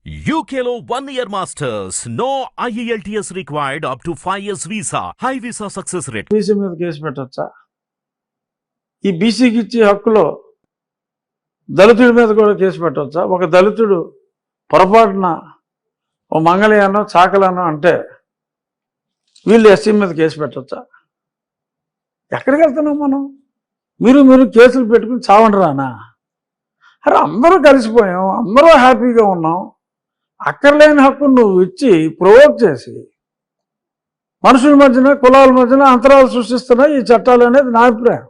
UKLO 1 year masters. No IELTS required up to 5 years visa. High visa success rate. BC మీద case పెట్టచ్చా? ఈ బీసీకి ఇచ్చే హక్కులో దళితుడి మీద కూడా కేసు పెట్టవచ్చా? ఒక దళితుడు పొరపాటున ఓ మంగళయానో చాకలానో అంటే వీళ్ళు ఎస్సీ మీద కేసు పెట్టవచ్చా? ఎక్కడికి వెళ్తున్నాం మనం? మీరు కేసులు పెట్టుకుని చావండి రానా? అరే అందరూ కలిసిపోయాం, అందరూ హ్యాపీగా ఉన్నాం. అక్కర్లేని హక్కును నువ్వు ఇచ్చి ప్రొవోక్ చేసి మనుషుల మధ్యన కులాల మధ్యన అంతరాలు సృష్టిస్తున్నాయి ఈ చట్టాలు అనేది నా అభిప్రాయం.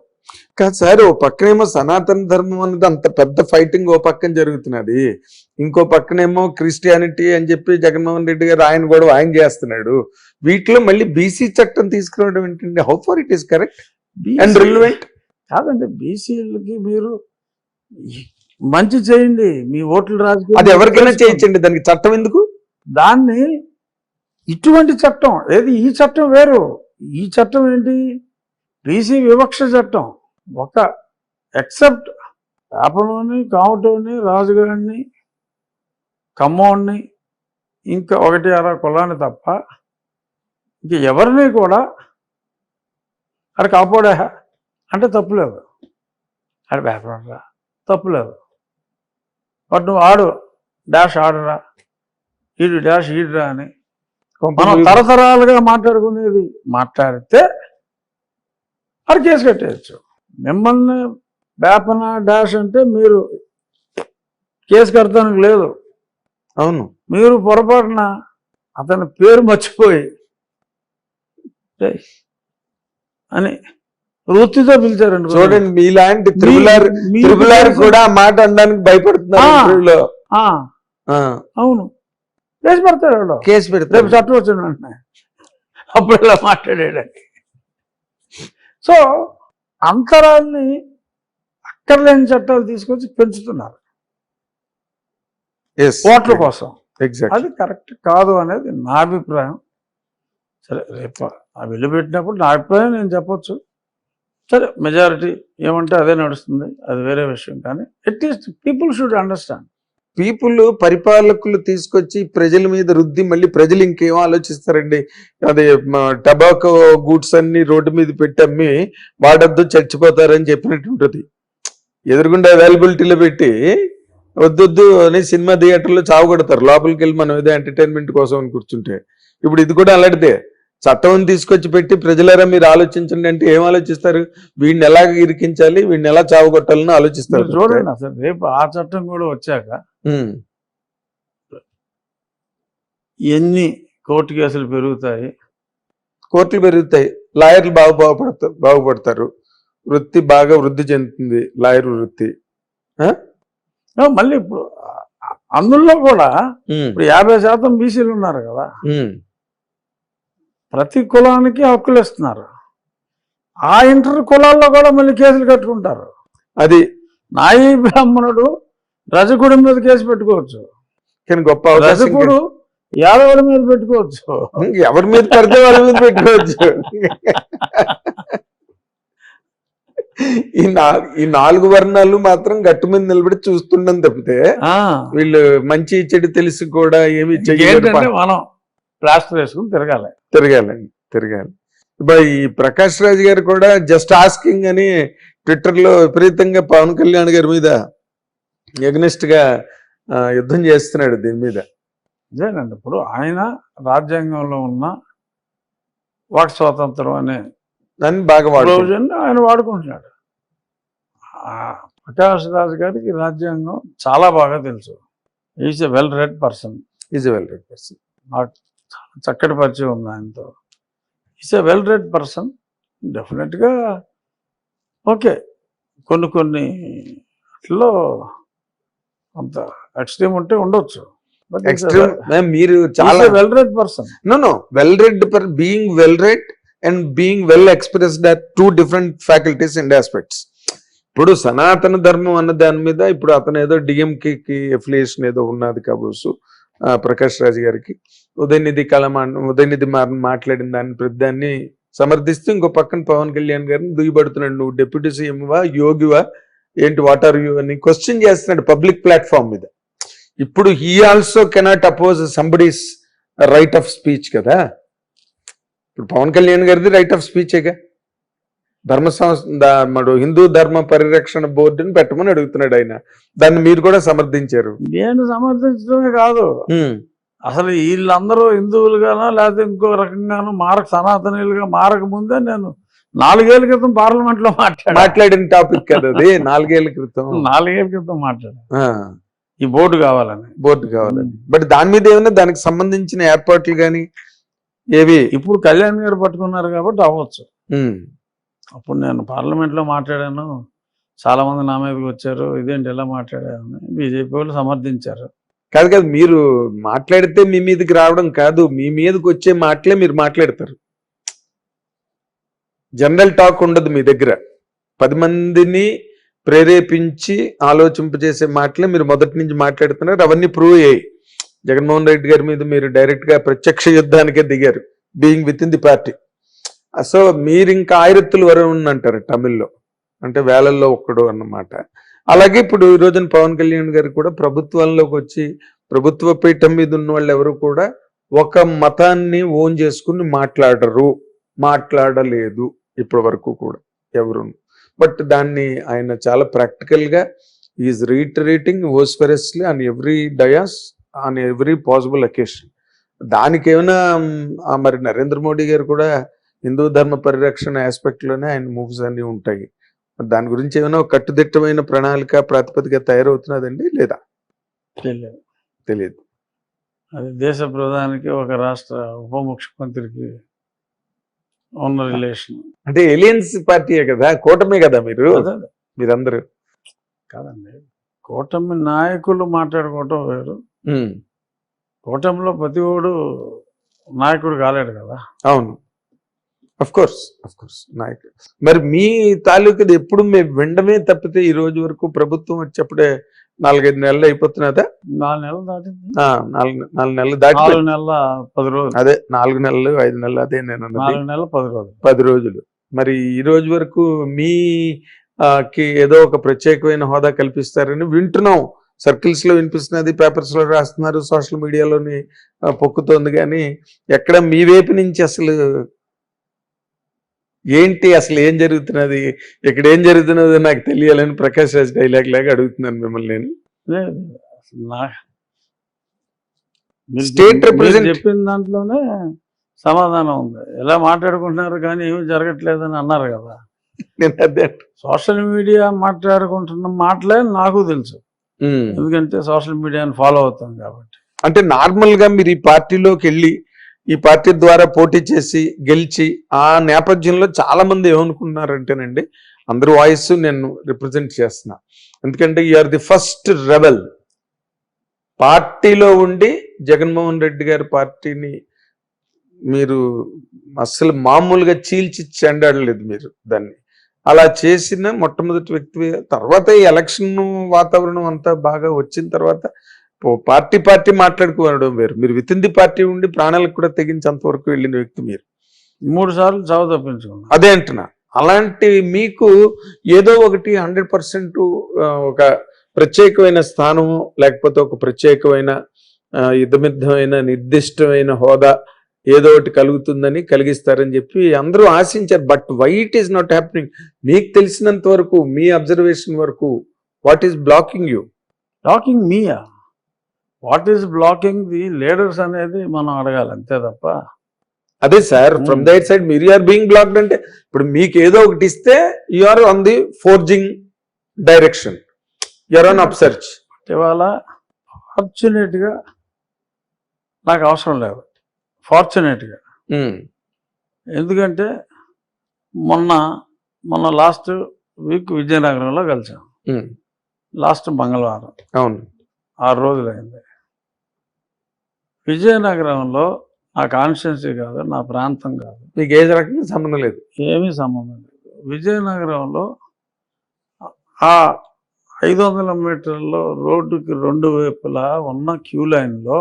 కాదు సార్, ఓ పక్కనేమో సనాతన ధర్మం అనేది అంత పెద్ద ఫైటింగ్ ఓ పక్కన జరుగుతున్నది, ఇంకో పక్కనేమో క్రిస్టియానిటీ అని చెప్పి జగన్మోహన్ రెడ్డి గారు ఆయన చేస్తున్నాడు. వీటిలో మళ్ళీ బీసీ చట్టం తీసుకురావడం ఏంటంటే how far it is correct and relevant? కాదండి, బీసీలకి మీరు మంచి చేయండి, మీ ఓట్లు రాజకీయం అది ఎవరికైనా చేయించండి, దానికి చట్టం ఎందుకు? దాన్ని ఇటువంటి చట్టం ఏది, ఈ చట్టం వేరు. ఈ చట్టం ఏంటి? బీసీ వివక్ష చట్టం. ఒక ఎక్సెప్ట్ వేపలోని, కామటోని, రాజుగారిని, ఖమ్మోడిని, ఇంకా 1 కులాన్ని తప్ప ఇంక ఎవరిని కూడా అక్కడ కాపాడా అంటే తప్పులేదు, అక్కడ వేపరా తప్పులేదు. బట్ నువ్వు ఆడు డాష్ ఆడరా, ఈడు డాష్ ఈడురా అని మనం తరతరాలుగా మాట్లాడుకునేది మాట్లాడితే అది కేసు కట్టేయచ్చు. మిమ్మల్ని వేపన డాష్ అంటే మీరు కేసు కడతానికి లేదు. అవును, మీరు పొరపాటున అతని పేరు మర్చిపోయి అని వృత్తితో పిలిచారండి. చూడండి, మీలాంటి త్రిబులార్ కూడా మాట అనడానికి భయపడుతున్నారు. అవును, కేసు పెడతాడు, కేసు పెడతాడు, రేపు చట్టం వచ్చింది వెంటనే అప్పుడు ఇలా మాట్లాడేయడానికి. సో అంతరాల్ని అక్కర్లేని చట్టాలు తీసుకొచ్చి పెంచుతున్నారు ఓట్ల కోసం. అది కరెక్ట్ కాదు అనేది నా అభిప్రాయం. సరే, రేపు వెళ్ళిపెట్టినప్పుడు నా అభిప్రాయం నేను చెప్పొచ్చు. సరే, మెజారిటీ ఏమంటే అదే నడుస్తుంది, అది వేరే విషయం. కానీ at least people should understand. People పరిపాలకులు తీసుకొచ్చి ప్రజల మీద రుద్ది మళ్ళీ ప్రజలు ఇంకేం ఆలోచిస్తారండి? అదే టబాకో గూడ్స్ అన్ని రోడ్డు మీద పెట్టి అమ్మి వాడద్దు చచ్చిపోతారని చెప్పినట్టు ఉంటుంది. ఎదురుగుండా అవైలబిలిటీలో పెట్టి వద్దొద్దు అని సినిమా థియేటర్లో చావు కొడతారు, లోపలికి వెళ్ళి మనం ఏదో ఎంటర్టైన్మెంట్ కోసం అని కూర్చుంటే. ఇప్పుడు ఇది కూడా అలాంటిదే, చట్టం తీసుకొచ్చి పెట్టి ప్రజలారా మీరు ఆలోచించండి అంటే ఏం ఆలోచిస్తారు? వీడిని ఎలా ఇరికించాలి, వీడిని ఎలా చావు కొట్టాలని ఆలోచిస్తారు. చూడండి, అసలు రేపు ఆ చట్టం కూడా వచ్చాక ఎన్ని కోర్టు కేసులు పెరుగుతాయి? కోర్టులు పెరుగుతాయి, లాయర్లు బాగుపడతారు, వృత్తి బాగా వృద్ధి చెందుతుంది, లాయర్ వృత్తి. మళ్ళీ ఇప్పుడు అందులో కూడా ఇప్పుడు 50% బీసీలు ఉన్నారు కదా, ప్రతి కులానికి హక్కులు ఇస్తున్నారు. ఆ ఇంటర్ కులాల్లో కూడా మళ్ళీ కేసులు కట్టుకుంటారు. అది నాయి బ్రాహ్మణుడు రజకుడి మీద కేసు పెట్టుకోవచ్చు, కానీ గొప్ప రజకుడు యాదవుల మీద పెట్టుకోవచ్చు, ఎవరి మీద పడితే వాళ్ళ మీద పెట్టుకోవచ్చు. ఈ 4 వర్ణాలు మాత్రం గట్టు మీద నిలబడి చూస్తుండం తప్పితే వీళ్ళు మంచి చెడు తెలిసి కూడా ఏమి చెయ్యాలంటే మనం ప్లాస్టర్ వేసుకుని తిరగాలి. ఇప్పుడు ఈ ప్రకాష్ రాజ్ గారు కూడా జస్ట్ ఆస్కింగ్ అని ట్విట్టర్ లో విపరీతంగా పవన్ కళ్యాణ్ గారి మీద ఎగ్నెస్ట్ గా యుద్ధం చేస్తున్నాడు దీని మీద. అదేనండి, ఇప్పుడు ఆయన రాజ్యాంగంలో ఉన్న వాక్ స్వాతంత్రం అనే దాన్ని బాగా ఆయన వాడుకుంటున్నాడు. ప్రకాష్ రాజ్ గారికి రాజ్యాంగం చాలా బాగా తెలుసు. Is a well read person. నాకు చక్కటి పరిచయం ఉంది ఆయనతో. Is a well read person. డెఫినెట్గా ఓకే, కొన్ని అట్లో కొంత ఎక్స్ట్రీమ్ ఉంటే ఉండొచ్చు. మీరు చాలా well read person. Well read being well read and being well expressed are 2 different faculties and aspects. ఇప్పుడు సనాతన ధర్మం అన్న దాని మీద ఇప్పుడు అతను ఏదో డిఎంకేకి ఎఫిలియేషన్ ఏదో ఉన్నది కాబోసు ప్రకాష్ రాజ్ గారికి. ఉదయనిధి మాట్లాడిన దాన్ని సమర్థిస్తూ ఇంకో పక్కన పవన్ కళ్యాణ్ గారిని దుయ్యబడుతున్నాడు. నువ్వు డిప్యూటీ సీఎంవా, యోగివా, ఏంటి, వాట్ ఆర్ యూ అని క్వశ్చన్ చేస్తున్నాడు పబ్లిక్ ప్లాట్ఫామ్ మీద. ఇప్పుడు he also cannot oppose somebody's right of speech కదా. ఇప్పుడు పవన్ కళ్యాణ్ గారిది రైట్ ఆఫ్ స్పీచేగా. ధర్మ సంస్థ మరి హిందూ ధర్మ పరిరక్షణ బోర్డుని పెట్టమని అడుగుతున్నాడు ఆయన. దాన్ని మీరు కూడా సమర్థించారు. నేను సమర్థించడమే కాదు, అసలు వీళ్ళందరూ హిందువులుగానో లేకపోతే ఇంకో రకంగానో సనాతనీయులుగా మారక ముందే నేను 4 ఏళ్ల క్రితం పార్లమెంట్ లో మాట్లాడిన టాపిక్ కదా అది. 4 ఏళ్ల క్రితం 4 ఏళ్ల క్రితం మాట్లాడాను ఈ బోర్డు కావాలని. బట్ దాని మీద ఏమైనా దానికి సంబంధించిన ఏర్పాట్లు కానీ ఏవి ఇప్పుడు కళ్యాణ్ గారు పట్టుకున్నారు కాబట్టి అవ్వచ్చు. అప్పుడు నేను పార్లమెంట్ లో మాట్లాడాను, చాలా మంది నా మీదకి వచ్చారు, ఇదేంటి ఎలా మాట్లాడాను, బీజేపీ వాళ్ళు సమర్థించారు. కాదు మీరు మాట్లాడితే మీ మీదకి రావడం కాదు, మీ మీదకి వచ్చే మాటలే మీరు మాట్లాడతారు. జనరల్ టాక్ ఉండదు మీ దగ్గర. 10 మందిని ప్రేరేపించి ఆలోచింపజేసే మాటలే మీరు మొదటి నుంచి మాట్లాడుతున్నారు. అవన్నీ ప్రూవ్ అయ్యాయి. జగన్మోహన్ రెడ్డి గారి మీద మీరు డైరెక్ట్ గా ప్రత్యక్ష యుద్ధానికే దిగారు, being with in the party. So మీరు ఇంకా ఆయిరత్తులు వరం అంటారు తమిళ్లో, అంటే వేలల్లో ఒక్కడు అన్నమాట. అలాగే ఇప్పుడు ఈ రోజున పవన్ కళ్యాణ్ గారు కూడా ప్రభుత్వంలోకి వచ్చి ప్రభుత్వ పీఠం మీద ఉన్న వాళ్ళు ఎవరు కూడా ఒక మతాన్ని ఓన్ చేసుకుని మాట్లాడలేదు ఇప్పటి వరకు కూడా ఎవరు. బట్ దాన్ని ఆయన చాలా ప్రాక్టికల్ గా is reiterating vociferously on every dais, on every possible occasion. దానికేమైనా మరి నరేంద్ర మోడీ గారు కూడా హిందూ ధర్మ పరిరక్షణ ఆస్పెక్ట్ లోనే ఆయన మూవ్స్ అన్ని ఉంటాయి. దాని గురించి ఏమైనా కట్టుదిట్టమైన ప్రణాళిక ప్రాతిపదిక తయారవుతున్నదండి లేదా? తెలియదు. అది దేశ ప్రధానికి ఒక రాష్ట్ర ఉప ముఖ్యమంత్రికి ఉన్న రిలేషన్. అంటే ఎలియన్స్ పార్టీయే కదా, కూటమే కదా మీరందరూ కాదండి. కూటమి నాయకులు మాట్లాడుకోవటం వేరు, కూటమిలో ప్రతి ఓడు నాయకుడు కాలేడు కదా. అవును, అఫ్ కోర్స్ నాయకుడు. మరి మీ తాలూకుది ఎప్పుడు మేము వినడమే తప్పితే ఈ రోజు వరకు ప్రభుత్వం వచ్చేప్పుడే 4-5 నెలలు అయిపోతున్నదా? 4 నెలలు దాటింది. 4 నెలలు దాటి 4 నెలల 10 రోజులు. అదే 4 నెలలు 5 నెలలు, అదే నేను 4 నెలల 10 రోజులు. 10 రోజులు. మరి ఈ రోజు వరకు కి ఏదో ఒక ప్రత్యేకమైన హోదా కల్పిస్తారని వింటున్నాం. సర్కిల్స్ లో వినిపిస్తున్నది, పేపర్స్ లో రాస్తున్నారు, సోషల్ మీడియాలోని పొక్కుతోంది. కానీ ఎక్కడ మీ వైపు నుంచి అసలు ఏంటి, అసలు ఏం జరుగుతున్నది, ఇక్కడ ఏం జరుగుతున్నదో నాకు తెలియాలని ప్రకాష్ రాజ్ డైలాగ్ లాగా అడుగుతున్నాను మిమ్మల్ని నేను. స్టేట్ రిప్రజెంట్ చెప్పిన దాంట్లోనే సమాధానం ఉంది. ఎలా మాట్లాడుకుంటున్నారు కానీ ఏమీ జరగట్లేదని అన్నారు కదా. నేను అదే సోషల్ మీడియా మాట్లాడుకుంటున్న మాటలే నాకు తెలుసు, ఎందుకంటే సోషల్ మీడియాని ఫాలో అవుతాం కాబట్టి. అంటే నార్మల్ గా మీరు ఈ పార్టీలోకి వెళ్ళి ఈ పార్టీ ద్వారా పోటీ చేసి గెలిచి ఆ నేపథ్యంలో చాలా మంది ఏమనుకున్నారంటేనండి, అందరూ వాయిస్ నేను రిప్రజెంట్ చేస్తున్నా. ఎందుకంటే you are the first rebel. పార్టీలో ఉండి జగన్మోహన్ రెడ్డి గారి పార్టీని మీరు అసలు మామూలుగా చీల్చి చెండాడలేదు మీరు. దాన్ని అలా చేసిన మొట్టమొదటి వ్యక్తి. తర్వాత ఈ ఎలక్షన్ వాతావరణం అంతా బాగా వచ్చిన తర్వాత పార్టీ మాట్లాడుకోవడం వేరు. మీరు విత్ ఇన్ ది పార్టీ ఉండి ప్రాణాలకు కూడా తెగించేంత వరకు వెళ్ళిన వ్యక్తి మీరు. 3 సార్లు చావు తప్పించుకున్నా. అదే అంటున్నా. అలాంటి మీకు ఏదో ఒకటి 100% ఒక ప్రత్యేకమైన స్థానము, లేకపోతే ఒక ప్రత్యేకమైన యుద్ధమిద్దమైన నిర్దిష్టమైన హోదా ఏదో ఒకటి కలుగుతుందని, కలిగిస్తారని చెప్పి అందరూ ఆశించారు. But why it is not happening? మీకు తెలిసినంత వరకు, మీ అబ్జర్వేషన్ వరకు, what is blocking you? Blocking మీయా? What is blocking the leaders అనేది మనం అడగాలి, అంతే తప్ప. అదే సార్, ఫ్రమ్ దట్ సైడ్ మీరు ఆర్ బీయింగ్ బ్లాక్డ్. అంటే ఇప్పుడు మీకు ఏదో ఒకటి ఇస్తే you are on the forging direction, you are on upsurge. ఇవాళ ఫార్చునేట్గా నాకు అవసరం లేదు, ఫార్చునేట్గా. ఎందుకంటే మొన్న లాస్ట్ వీక్ విజయనగరంలో కలిసాం, లాస్ట్ మంగళవారం. అవును, 6 రోజులైంది. విజయనగరంలో నా కాన్స్టిట్యున్సీ కాదు, నా ప్రాంతం కాదు, మీకు ఏ రకంగా సంబంధం లేదు, ఏమీ సంబంధం లేదు. విజయనగరంలో ఆ 500 మీటర్లో రోడ్డుకి 2 వైపులా ఉన్న క్యూ లైన్లో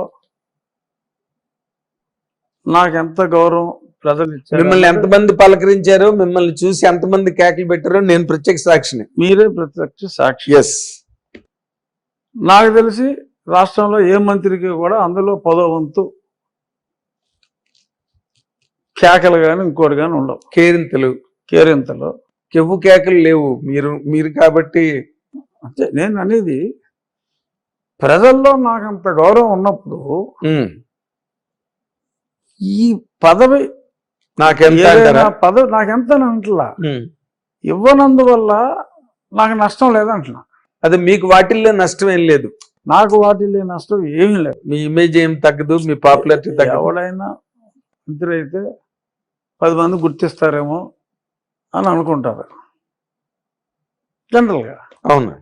నాకెంత గౌరవం ప్రజలు ఇచ్చారు. మిమ్మల్ని ఎంతమంది పలకరించారో, మిమ్మల్ని చూసి ఎంతమంది కేకలు పెట్టారో నేను ప్రత్యక్ష సాక్షిని. మీరే ప్రత్యక్ష సాక్షి. ఎస్, నాకు తెలిసి రాష్ట్రంలో ఏ మంత్రికి కూడా అందులో 10వ వంతు కేకలు కానీ ఇంకోటి కానీ ఉండవు. కేరింతలు కెవ్వు కేకలు లేవు. మీరు కాబట్టి అంటే నేను అనేది ప్రజల్లో నాకు అంత గౌరవం ఉన్నప్పుడు ఈ పదవి నాకెంత అంటారా? పదవి నాకెంత అంటలా, ఇవ్వనందువల్ల నాకు నష్టం లేదంటున్నా. అది మీకు వాటిల్లో నష్టం ఏం లేదు. నాకు వాటిల్లో నష్టం ఏమీ లేదు. మీ ఇమేజ్ ఏం తగ్గదు, మీ పాపులారిటీ తగ్గదు. ఎవడైనా మంత్రి అయితే 10 మంది గుర్తిస్తారేమో అని అనుకుంటారు జనరల్గా. అవును.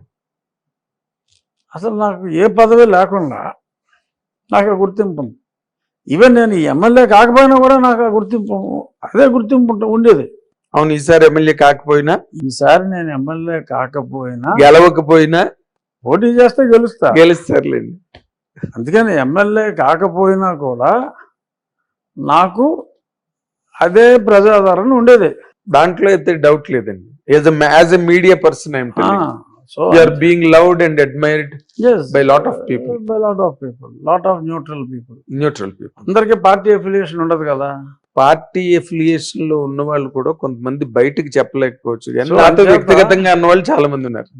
అసలు నాకు ఏ పదవి లేకుండా నాకు ఆ గుర్తింపు ఉంది. ఈవెన్ నేను ఎమ్మెల్యే కాకపోయినా కూడా నాకు ఆ గుర్తింపు, అదే గుర్తింపు ఉండేది. అవును. ఈసారి ఎమ్మెల్యే కాకపోయినా, ఈసారి నేను ఎమ్మెల్యే కాకపోయినా, గెలవకపోయినా, పోటీ చేస్తే గెలుస్తారులేండి. అందుకని ఎమ్మెల్యే కాకపోయినా కూడా నాకు అదే ప్రజాదరణ ఉండేది. దాంట్లో అయితే డౌట్ లేదండి. As a media person I'm telling, so you are being loved and admired by lot of people. lot of neutral people. Neutral people. అందరికీ పార్టీ అఫిలియేషన్ ఉండదు కదా. పార్టీ అఫిలియేషన్ లో ఉన్న వాళ్ళు కూడా కొంతమంది బయటకు చెప్పలేకపోవచ్చు, కానీ So, నాతో అంచేత- వ్యక్తిగతంగా అన్న వాళ్ళు చాలా మంది ఉన్నారు.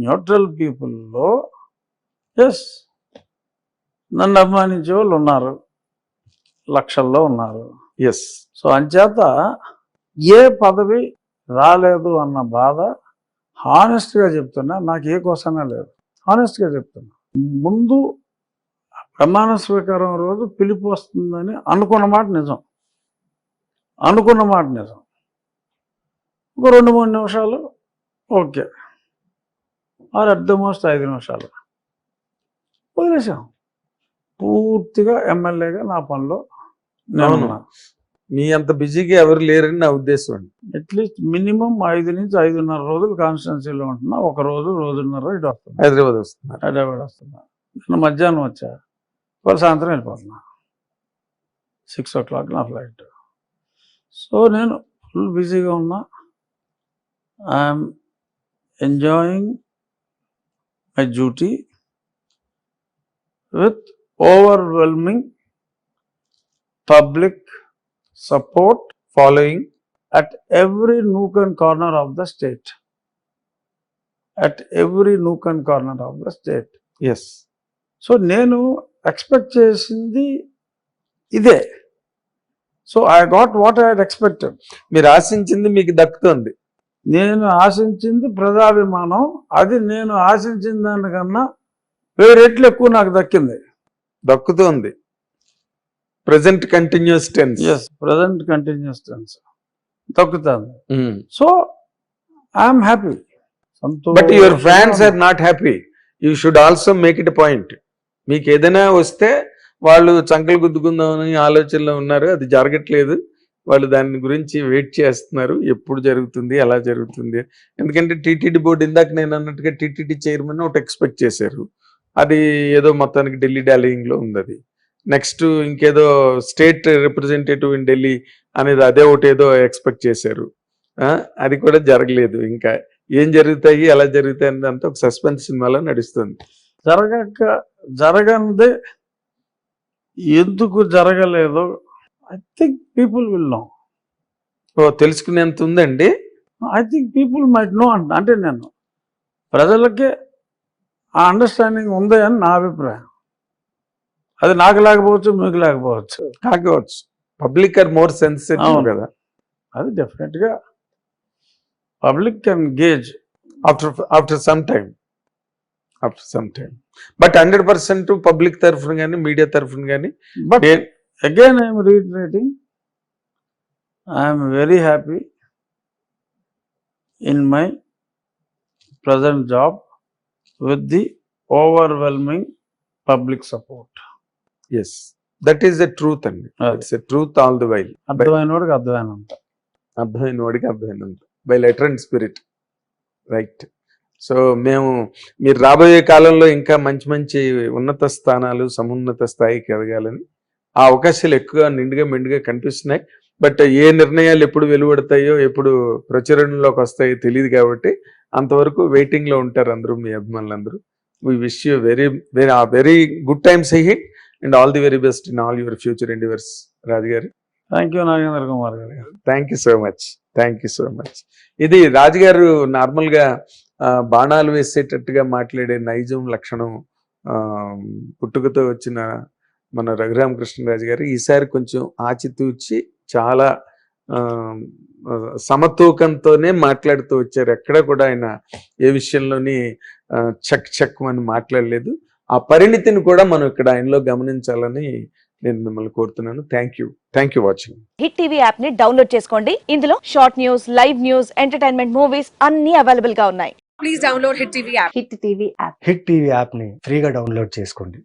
న్యూట్రల్ పీపుల్లో ఎస్ నన్ను అభిమానించే వాళ్ళు ఉన్నారు, లక్షల్లో ఉన్నారు. ఎస్. సో అంచేత ఏ పదవి రాలేదు అన్న బాధ హానెస్ట్గా చెప్తున్నా, నాకు ఏ కోసమే లేదు. హానెస్ట్గా చెప్తున్నా. ముందు ప్రమాణ స్వీకారం రోజు పిలుపు వస్తుందని అనుకున్న మాట నిజం. ఒక 2-3 నిమిషాలు okay, or at the most 5 నిమిషాలు వదిలేసాం. పూర్తిగా ఎమ్మెల్యేగా నా పనిలో నేను మీ అంత బిజీగా ఎవరు లేరని నా ఉద్దేశం అండి. అట్లీస్ట్ మినిమం 5 నుంచి 5.5 రోజులు కాన్స్టిట్యున్సీలో ఉంటున్నా. ఒక రోజు 1.5 ఇటు వస్తున్నా, హైదరాబాద్ వస్తున్నారు. హైదరాబాద్ వస్తున్నా. నేను మధ్యాహ్నం వచ్చా, వాళ్ళు సాయంత్రం వెళ్ళిపోతున్నా. 6 o'clock నా ఫ్లైట్. సో నేను ఫుల్ బిజీగా ఉన్నా. I'm enjoying my duty with overwhelming public support Following at every nook and corner of the state. yes. So నేను ఎక్స్పెక్ట్ చేసింది ఇదే. So I got what I head expected. మీరు ఆశించింది మీకు దక్కుతుంది. నేను ఆశించింది ప్రజాభిమానం. అది నేను ఆశించిన దానికన్నా 1000 రెట్లు ఎక్కువ నాకు దక్కింది, దక్కుతుంది. Present continuous tense. Present continuous tense దక్కుతుంది. So I'm happy. But your fans are not happy. You should also make it point. మీకు ఏదైనా వస్తే వాళ్ళు చంకలు గుద్దుకుందామని ఆలోచనలో ఉన్నారు, అది జరగట్లేదు. వాళ్ళు దాని గురించి వెయిట్ చేస్తున్నారు, ఎప్పుడు జరుగుతుంది, ఎలా జరుగుతుంది. ఎందుకంటే టీటీడీ బోర్డు, ఇందాక నేను అన్నట్టుగా టీటీడీ చైర్మన్ ఒకటి ఎక్స్పెక్ట్ చేశారు. అది ఏదో మొత్తానికి ఢిల్లీ డాలీయింగ్ లో ఉంది. అది నెక్స్ట్ ఇంకేదో స్టేట్ రిప్రజెంటేటివ్ ఇన్ ఢిల్లీ అనేది అదే ఒకటి ఏదో ఎక్స్పెక్ట్ చేశారు. అది కూడా జరగలేదు. ఇంకా ఏం జరుగుతాయి, ఎలా జరుగుతాయి అనేది అంతా ఒక సస్పెన్స్ సినిమాలో నడుస్తుంది. జరగనిదే ఎందుకు జరగలేదో I think people will know. తెలుసుకునేంత ఉందండి. I think people might know. అంటే నేను ప్రజలకే ఆ అండర్స్టాండింగ్ ఉంది అని నా అభిప్రాయం. అది నాకు లేకపోవచ్చు, మీకు లేకపోవచ్చు, కాకపోవచ్చు. పబ్లిక్ ఆర్ మోర్ సెన్సిటివ్ కదా. అది డెఫినెట్గా public can gauge after some time. But 100% public తరఫున కానీ మీడియా తరఫున కానీ. But again I'm reiterating, I'm very happy in my present job with the overwhelming public support. Yes, that is the truth అండి. It's a truth all the while. అర్థమైనోడికి అర్థమైనంత. అర్థమైనోడికి అర్థమైనంత. By letter and spirit. Right. So మీరు రాబోయే కాలంలో ఇంకా మంచి మంచి ఉన్నత స్థానాలు, సమున్నత స్థాయికి ఎదగాలని ఆ అవకాశాలు ఎక్కువ నిండుగా మెండుగా కనిపిస్తున్నాయి. బట్ ఏ నిర్ణయాలు ఎప్పుడు వెలువడతాయో, ఎప్పుడు ప్రచురణలోకి వస్తాయో తెలియదు. కాబట్టి అంతవరకు వెయిటింగ్ లో ఉంటారు అందరూ, మీ అభిమానులందరూ. we wish you very good times ahead and all the very best in all your future endeavors, Raj garu. Thank you Nagendra Kumar garu. Thank you so much. ఇది రాజుగారు నార్మల్ గా బాణాలు వేసేటట్టుగా మాట్లాడే నైజం లక్షణం పుట్టుకతో వచ్చిన మన రఘురామకృష్ణరాజు గారు ఈసారి కొంచెం ఆచితూచి చాలా సమతూకంతోనే మాట్లాడుతూ వచ్చారు. ఎక్కడ కూడా ఆయన ఏ విషయంలోని చక్ అని మాట్లాడలేదు. ఆ పరిణితిని కూడా మనం ఇక్కడ ఆయనలో గమనించాలని నేను మిమ్మల్ని కోరుతున్నాను. Thank you watching. Hit TV app ని డౌన్లోడ్ చేసుకోండి. ఇందులో short news, live news, entertainment movies అన్ని అవైలబుల్ గా ఉన్నాయి. Please download Hit TV app. Hit TV app. Hit TV యాప్ని ఫ్రీగా డౌన్లోడ్ చేసుకోండి.